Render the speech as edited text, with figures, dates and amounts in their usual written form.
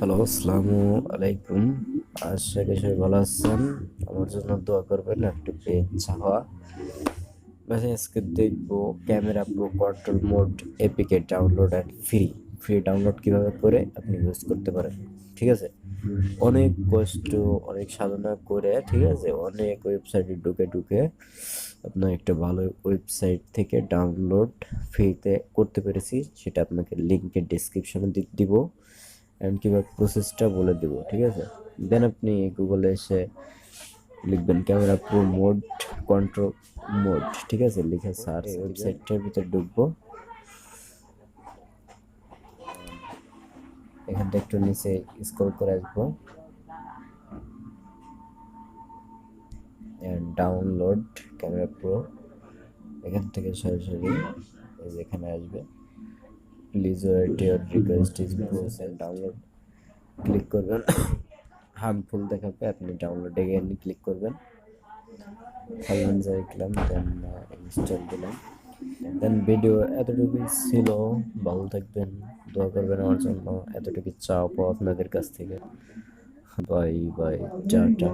Hello, আসসালামু আলাইকুম। আশা করি সবাই ভালো আছেন। আমার জন্য দোয়া করবেন একটু পেজ হওয়া। আজকে দেখবো camera pro control mode APK download and free download কিভাবে করে আপনি ইউজ করতে পারেন। ঠিক আছে, অনেক কষ্ট, অনেক সাধনা করে, ঠিক আছে, অনেক ওয়েবসাইটে ঢুকে ঢুকে আপনার একটা ভালো ওয়েবসাইট থেকে ডাউনলোড ফ্রিতে করতে পেরেছি। সেটা আপনাকে লিঙ্কের ডিসক্রিপশনে দিব অ্যান্ড কীভাবে প্রসেসটা বলে দেবো। ঠিক আছে, দেন আপনি গুগলে এসে লিখবেন camera pro mode control mode, ঠিক আছে, লিখে সার্চ ওয়েবসাইটটার ভিতরে ঢুকবো। এখান থেকে একটু নিচে স্ক্রল করে আসবো, ডাউনলোড ক্যামেরা প্রো। এখান থেকে সরাসরি এই যে এখানে আসবে, please wait your request is process, download click করবেন। হার্মফুল দেখাবে, আপনি ডাউনলোডে গিয়ে ক্লিক করবেন। লিখলাম, দেন ইনস্টল দিলাম। দেন ভিডিও এতটুকুই ছিল। ভালো থাকবেন, দোয়া করবেন আমার জন্য। এতটুকু চাও পাও আপনাদের কাছ থেকে। Bye bye, tata.